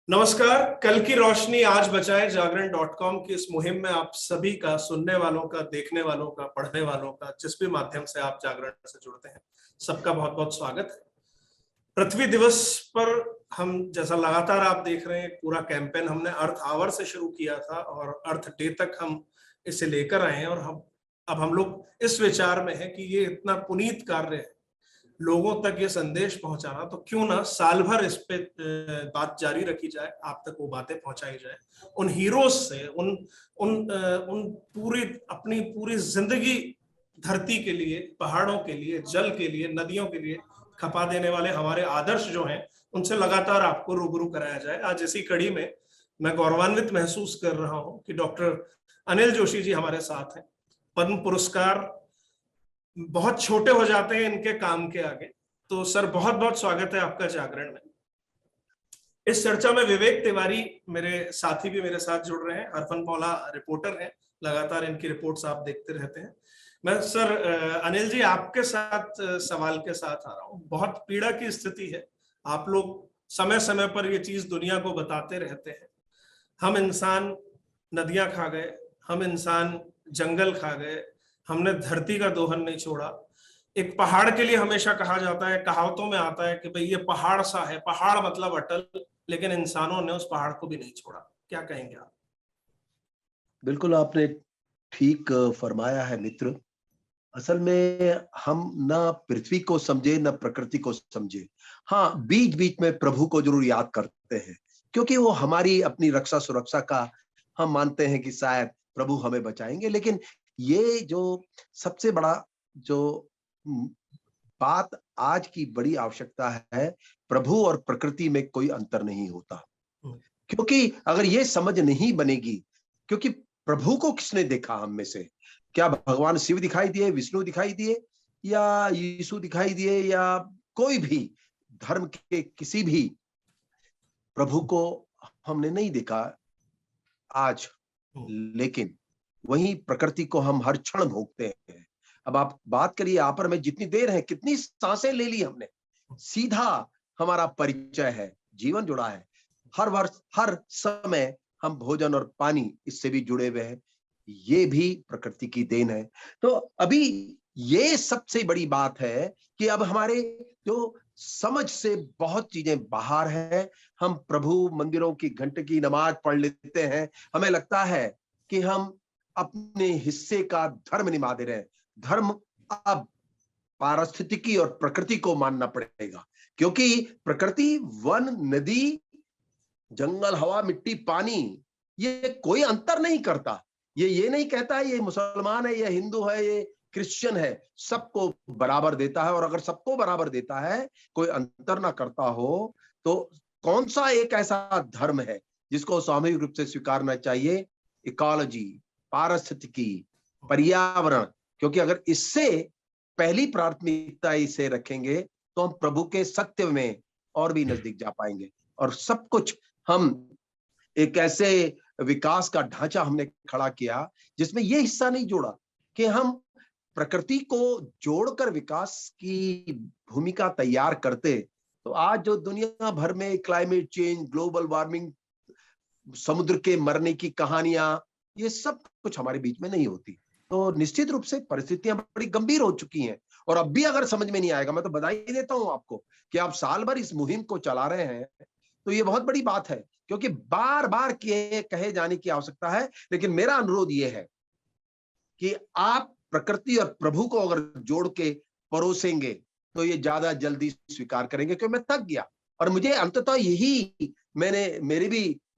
नमस्कार। कल की रोशनी आज बचाए जागरण.com की इस मुहिम में आप सभी का, सुनने वालों का, देखने वालों का, पढ़ने वालों का, जिस भी माध्यम से आप जागरण से जुड़ते हैं, सबका बहुत बहुत स्वागत है। पृथ्वी दिवस पर हम, जैसा लगातार आप देख रहे हैं, पूरा कैंपेन हमने अर्थ आवर से शुरू किया था और अर्थ डे तक हम इसे लेकर आए हैं। और अब हम लोग इस विचार में हैं कि ये इतना पुनीत कार्य है, लोगों तक ये संदेश पहुंचाना, तो क्यों ना साल भर इस पे बात जारी रखी जाए, आप तक वो बातें पहुंचाई जाए। उन हीरोज से, उन उन उन पूरी अपनी पूरी जिंदगी धरती के लिए, पहाड़ों के लिए, जल के लिए, नदियों के लिए खपा देने वाले हमारे आदर्श जो हैं, उनसे लगातार आपको रूबरू कराया जाए। आज इसी कड़ी में मैं गौरवान्वित महसूस कर रहा हूं कि डॉक्टर अनिल जोशी जी हमारे साथ हैं। पद्म पुरस्कार बहुत छोटे हो जाते हैं इनके काम के आगे। तो सर, बहुत बहुत स्वागत है आपका जागरण में। इस चर्चा में विवेक तिवारी मेरे साथी भी मेरे साथ जुड़ रहे हैं। हरफन मौला रिपोर्टर हैं, लगातार इनकी रिपोर्ट्स आप देखते रहते हैं। मैं सर अनिल जी आपके साथ सवाल के साथ आ रहा हूँ। बहुत पीड़ा की स्थिति है, आप लोग समय समय पर ये चीज दुनिया को बताते रहते हैं। हम इंसान नदियां खा गए, हम इंसान जंगल खा गए, हमने धरती का दोहन नहीं छोड़ा। एक पहाड़ के लिए हमेशा कहा जाता है, कहावतों में आता है कि भाई ये पहाड़ सा है, पहाड़ मतलब अटल, लेकिन इंसानों ने उस पहाड़ को भी नहीं छोड़ा। क्या कहेंगे आप? बिल्कुल आपने ठीक फरमाया है मित्र। असल में हम ना पृथ्वी को समझे न प्रकृति को समझे। हाँ, बीच बीच में प्रभु को जरूर याद करते हैं, क्योंकि वो हमारी अपनी रक्षा सुरक्षा का हम मानते हैं कि शायद प्रभु हमें बचाएंगे। लेकिन ये जो सबसे बड़ा जो बात आज की बड़ी आवश्यकता है, प्रभु और प्रकृति में कोई अंतर नहीं होता। क्योंकि अगर ये समझ नहीं बनेगी, क्योंकि प्रभु को किसने देखा हम में से? क्या भगवान शिव दिखाई दिए, विष्णु दिखाई दिए, या यीशु दिखाई दिए, या कोई भी धर्म के किसी भी प्रभु को हमने नहीं देखा आज। लेकिन वही प्रकृति को हम हर क्षण भोगते हैं। अब आप बात करिए, यहाँ पर में जितनी देर है, कितनी सांसें ले ली हमने, सीधा हमारा परिचय है, जीवन जुड़ा है। हर वर्ष, हर समय हम भोजन और पानी इससे भी जुड़े हुए हैं। ये भी प्रकृति की देन है। तो अभी ये सबसे बड़ी बात है कि अब हमारे जो समझ से बहुत चीजें बाहर है। हम प्रभु मंदिरों की घंटे की नमाज पढ़ लेते हैं, हमें लगता है कि हम अपने हिस्से का धर्म निभा दे रहे हैं। धर्म अब पारिस्थितिकी और प्रकृति को मानना पड़ेगा, क्योंकि प्रकृति, वन, नदी, जंगल, हवा, मिट्टी, पानी, ये कोई अंतर नहीं करता। ये नहीं कहता है ये मुसलमान है, ये हिंदू है, ये क्रिश्चियन है। सबको बराबर देता है। और अगर सबको बराबर देता है, कोई अंतर ना करता हो, तो कौन सा एक ऐसा धर्म है जिसको सामूहिक रूप से स्वीकारना चाहिए? इकोलॉजी, पारिस्थितिकी, पर्यावरण। क्योंकि अगर इससे पहली प्राथमिकता इसे रखेंगे, तो हम प्रभु के सत्य में और भी नजदीक जा पाएंगे। और सब कुछ हम एक ऐसे विकास का ढांचा हमने खड़ा किया जिसमें यह हिस्सा नहीं जोड़ा कि हम प्रकृति को जोड़कर विकास की भूमिका तैयार करते, तो आज जो दुनिया भर में क्लाइमेट चेंज, ग्लोबल वार्मिंग, समुद्र के मरने की कहानियां, ये सब कुछ हमारे बीच में नहीं होती। तो निश्चित रूप से परिस्थितियां बड़ी गंभीर हो चुकी हैं। और अब भी अगर समझ में नहीं आएगा, मैं तो बधाई देता हूं आपको कि आप साल भर इस मुहिम को चला रहे हैं, तो ये बहुत बड़ी बात है। क्योंकि बार बार कहे जाने की आवश्यकता है। लेकिन मेरा अनुरोध ये है कि आप प्रकृति और प्रभु को अगर जोड़ के परोसेंगे, तो ये ज्यादा जल्दी स्वीकार करेंगे। क्योंकि मैं थक गया, और मुझे अंततः यही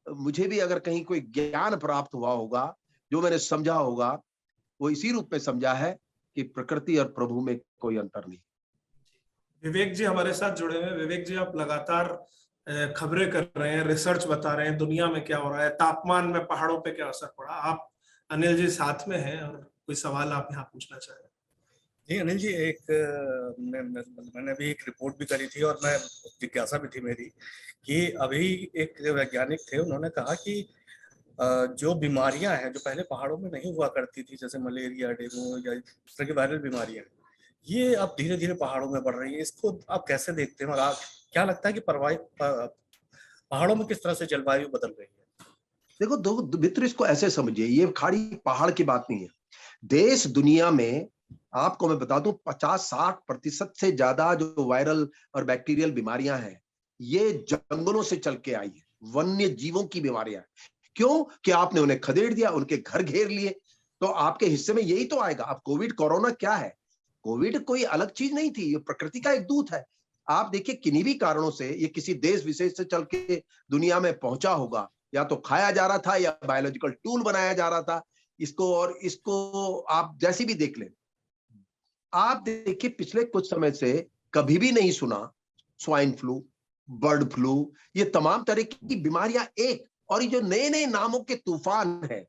मुझे भी अगर कहीं कोई ज्ञान प्राप्त हुआ होगा, जो मैंने समझा होगा, वो इसी रूप में समझा है कि प्रकृति और प्रभु में कोई अंतर नहीं। विवेक जी हमारे साथ जुड़े हुए हैं। विवेक जी, आप लगातार खबरें कर रहे हैं, रिसर्च बता रहे हैं, दुनिया में क्या हो रहा है, तापमान में पहाड़ों पे क्या असर पड़ा। आप अनिल जी साथ में हैं और कोई सवाल आप यहाँ पूछना चाह रहे हैं? जी अनिल जी, मैंने अभी एक रिपोर्ट भी करी थी और मैं जिज्ञासा भी थी मेरी कि अभी एक वैज्ञानिक थे, उन्होंने कहा कि जो बीमारियां हैं जो पहले पहाड़ों में नहीं हुआ करती थी, जैसे मलेरिया, डेंगू या इस तरह की वायरल बीमारियां, ये अब धीरे धीरे पहाड़ों में बढ़ रही है, इसको आप कैसे देखते हैं और आप क्या लगता है कि पहाड़ों में किस तरह से जलवायु बदल रही है? देखो दो मित्र, इसको ऐसे समझिए, ये खाली पहाड़ की बात नहीं है। देश दुनिया में आपको मैं बता दूं 50-60% से ज्यादा जो वायरल और बैक्टीरियल बीमारियां हैं, ये जंगलों से चल के आई है, वन्य जीवों की बीमारियां। क्यों? कि आपने उन्हें खदेड़ दिया, उनके घर घेर लिए, तो आपके हिस्से में यही तो आएगा। अब कोविड कोरोना क्या है? कोविड कोई अलग चीज नहीं थी, ये प्रकृति का एक दूत है। आप देखिए किन्हीं भी कारणों से ये किसी देश विशेष से चल के दुनिया में पहुंचा होगा, या तो खाया जा रहा था या बायोलॉजिकल टूल बनाया जा रहा था इसको, और इसको आप जैसी भी देख लें। आप देखिए पिछले कुछ समय से कभी भी नहीं सुना स्वाइन फ्लू, बर्ड फ्लू, ये तमाम तरह की बीमारियां एक, और ये जो नए नए नामों के तूफान है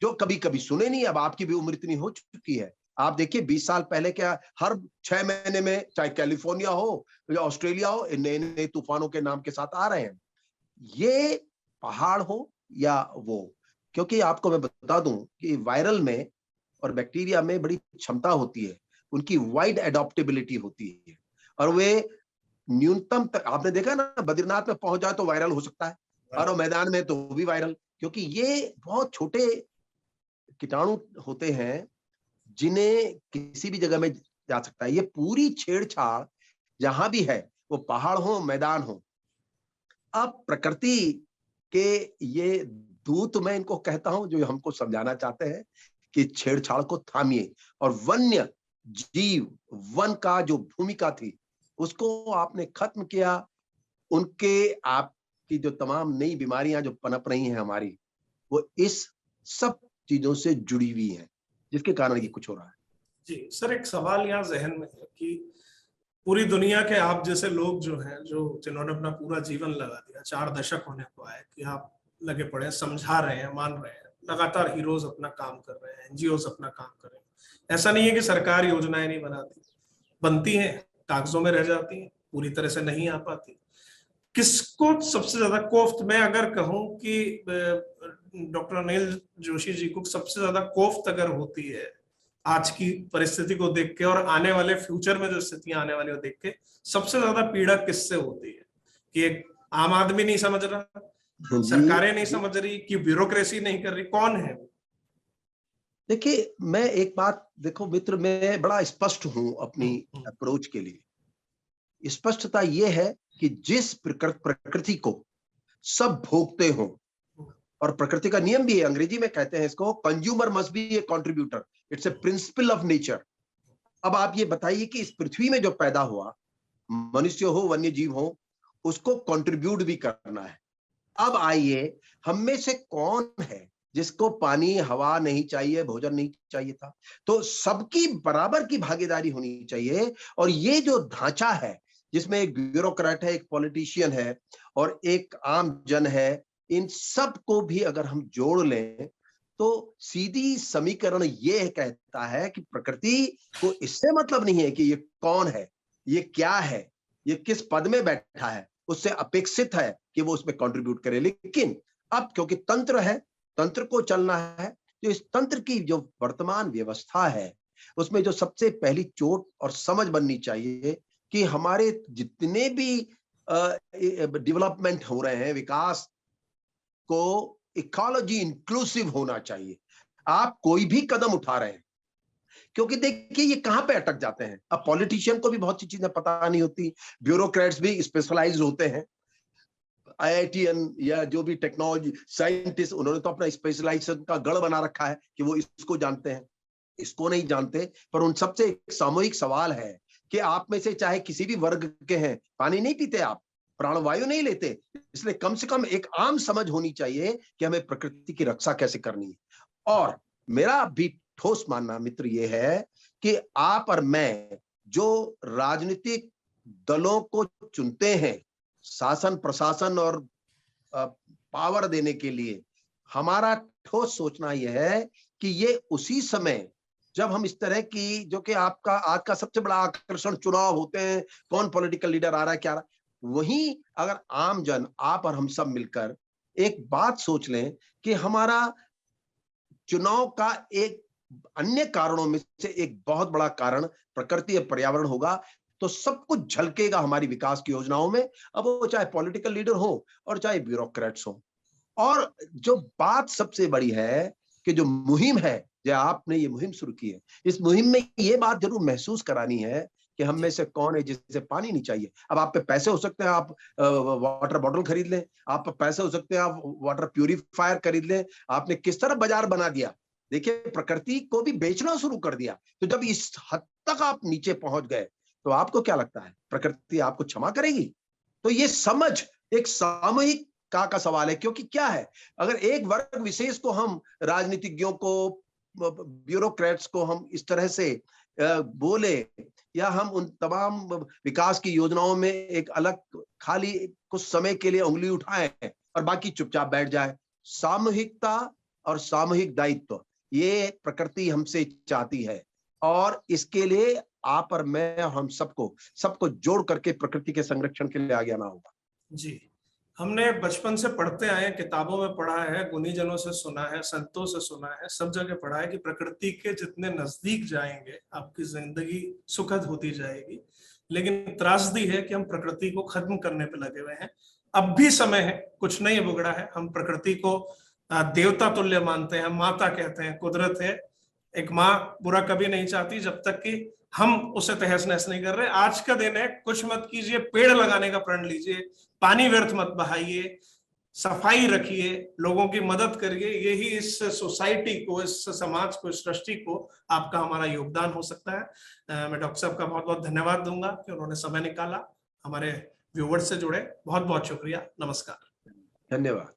जो कभी कभी सुने नहीं। अब आपकी भी उम्र इतनी हो चुकी है, आप देखिए 20 साल पहले क्या हर 6 महीने में, चाहे कैलिफोर्निया हो या ऑस्ट्रेलिया हो, नए नए तूफानों के नाम के साथ आ रहे हैं। ये पहाड़ हो या वो, क्योंकि आपको मैं बता दूं कि वायरल में और बैक्टीरिया में बड़ी क्षमता होती है, उनकी वाइड एडॉप्टेबिलिटी होती है, और वे न्यूनतम तक, आपने देखा ना बद्रीनाथ में पहुंच जाए तो वायरल हो सकता है, और मैदान में तो भी वायरल, क्योंकि ये बहुत छोटे कीटाणु होते हैं जिन्हें किसी भी जगह में जा सकता है। ये पूरी छेड़छाड़ जहां भी है, वो पहाड़ हो मैदान हो, अब प्रकृति के ये दूत मैं इनको कहता हूं, जो हमको समझाना चाहते हैं कि छेड़छाड़ को थामिए, और वन्य जीव, वन का जो भूमिका थी उसको आपने खत्म किया। उनके आपकी जो तमाम नई बीमारियां जो पनप रही हैं हमारी, वो इस सब चीजों से जुड़ी हुई हैं, जिसके कारण ये कुछ हो रहा है। जी सर, एक सवाल यहाँ जहन में है कि पूरी दुनिया के आप जैसे लोग जो हैं, जो जिन्होंने अपना पूरा जीवन लगा दिया, 4 दशक होने को आए कि आप लगे पड़े, समझा रहे हैं, मान रहे हैं, लगातार हीरोज अपना काम कर रहे हैं, एनजीओ अपना काम कर रहे हैं। ऐसा नहीं है कि सरकार योजनाएं नहीं बनाती, बनती हैं, कागजों में रह जाती हैं, पूरी तरह से नहीं आ पाती। किसको सबसे ज्यादा कोफ्त, मैं अगर कहूं कि डॉक्टर अनिल जोशी जी को सबसे ज्यादा कोफ्त अगर होती है आज की परिस्थिति को देख के, और आने वाले फ्यूचर में जो स्थितियां आने वाली हो देख के, सबसे ज्यादा पीड़ा किससे होती है? कि एक आम आदमी नहीं समझ रहा, सरकारें नहीं समझ रही, कि ब्यूरोक्रेसी नहीं कर रही, कौन है? देखिए मैं एक बात, देखो मित्र, मैं बड़ा स्पष्ट हूं अपनी अप्रोच के लिए। स्पष्टता यह है कि जिस प्रकृति को सब भोगते हो, और प्रकृति का नियम भी है, अंग्रेजी में कहते हैं इसको, consumer must be A contributor, it's a principle of nature. अब आप ये बताइए कि इस पृथ्वी में जो पैदा हुआ, मनुष्य हो वन्य जीव हो, उसको कंट्रीब्यूट भी करना है। अब आइए, हम में से कौन है जिसको पानी हवा नहीं चाहिए, भोजन नहीं चाहिए था? तो सबकी बराबर की भागीदारी होनी चाहिए। और ये जो ढांचा है जिसमें एक ब्यूरोक्रेट है, एक पॉलिटिशियन है और एक आम जन है, इन सब को भी अगर हम जोड़ लें तो सीधी समीकरण ये कहता है कि प्रकृति को इससे मतलब नहीं है कि ये कौन है, ये क्या है, ये किस पद में बैठा है, उससे अपेक्षित है कि वो उसमें कंट्रीब्यूट करे। लेकिन अब क्योंकि तंत्र है, तंत्र को चलना है, तो इस तंत्र की जो वर्तमान व्यवस्था है उसमें जो सबसे पहली चोट और समझ बननी चाहिए कि हमारे जितने भी डेवलपमेंट हो रहे हैं, विकास को इकोलॉजी इंक्लूसिव होना चाहिए। आप कोई भी कदम उठा रहे हैं, क्योंकि देखिए ये कहां पे अटक जाते हैं। अब पॉलिटिशियन को भी बहुत सी चीजें पता नहीं होती, ब्यूरोक्रेट्स भी स्पेशलाइज होते हैं, आईआईटीएन या जो भी टेक्नोलॉजी साइंटिस्ट, उन्होंने तो अपना स्पेशलाइजेशन का गढ़ बना रखा है कि वो इसको जानते हैं, इसको नहीं जानते। पर उन सबसे एक सामूहिक सवाल है कि आप में से चाहे किसी भी वर्ग के हैं, पानी नहीं पीते आप, प्राणवायु नहीं लेते, इसलिए कम से कम एक आम समझ होनी चाहिए कि हमें प्रकृति की रक्षा कैसे करनी है। और मेरा भी ठोस मानना मित्र ये है कि आप और मैं जो राजनीतिक दलों को चुनते हैं शासन प्रशासन और पावर देने के लिए, हमारा ठोस सोचना यह है कि ये उसी समय जब हम इस तरह की, जो कि आपका आज का सबसे बड़ा आकर्षण चुनाव होते हैं, कौन पॉलिटिकल लीडर आ रहा है क्या आ रहा है, वहीं अगर आम जन, आप और हम सब मिलकर एक बात सोच लें कि हमारा चुनाव का एक अन्य कारणों में से एक बहुत बड़ा कारण प्रकृति और पर्यावरण होगा, तो सब कुछ झलकेगा हमारी विकास की योजनाओं में, अब वो चाहे पॉलिटिकल लीडर हो और चाहे ब्यूरोक्रेट्स हो। और जो बात सबसे बड़ी है कि जो मुहिम है, जो आपने ये मुहिम शुरू की है, इस मुहिम में ये बात जरूर महसूस करानी है कि हम में से कौन है जिसे पानी नहीं चाहिए। अब आप पे पैसे हो सकते हैं, आप वाटर बॉटल खरीद लें, आप पे पैसे हो सकते हैं, आप वाटर प्यूरिफायर खरीद लें। आपने किस तरह बाजार बना दिया, देखिए प्रकृति को भी बेचना शुरू कर दिया। तो जब इस हद तक आप नीचे पहुंच गए, तो आपको क्या लगता है प्रकृति आपको क्षमा करेगी? तो ये समझ एक सामूहिक का सवाल है, क्योंकि क्या है, अगर एक वर्ग विशेष को हम, राजनीतिज्ञों को, ब्यूरोक्रेट्स को हम इस तरह से बोले, या हम उन तमाम विकास की योजनाओं में एक अलग खाली कुछ समय के लिए उंगली उठाएं और बाकी चुपचाप बैठ जाए, सामूहिकता और सामूहिक दायित्व ये प्रकृति हमसे चाहती है। और इसके लिए आप और मैं, हम सबको जोड़ करके प्रकृति के संरक्षण के लिए आगे आना होगा। जी, हमने बचपन से पढ़ते आए, किताबों में पढ़ा है, गुनीजनों से सुना है, संतों से सुना है, सब जगह पढ़ा है कि प्रकृति के जितने नजदीक जाएंगे आपकी जिंदगी सुखद होती जाएगी। लेकिन त्रासदी है कि हम प्रकृति को खत्म करने पे लगे हुए हैं। अब भी समय है, कुछ नहीं बिगड़ा है। हम प्रकृति को देवता तुल्य मानते हैं, माता कहते हैं, कुदरत है। एक माँ बुरा कभी नहीं चाहती जब तक कि हम उसे तहस नहस नहीं कर रहे। आज का दिन है, कुछ मत कीजिए, पेड़ लगाने का प्रण लीजिए, पानी व्यर्थ मत बहाइए, सफाई रखिए, लोगों की मदद करिए। यही इस सोसाइटी को, इस समाज को, इस सृष्टि को आपका हमारा योगदान हो सकता है। मैं डॉक्टर साहब का बहुत बहुत धन्यवाद दूंगा कि उन्होंने समय निकाला, हमारे व्यूवर्स से जुड़े। बहुत बहुत शुक्रिया, नमस्कार। धन्यवाद।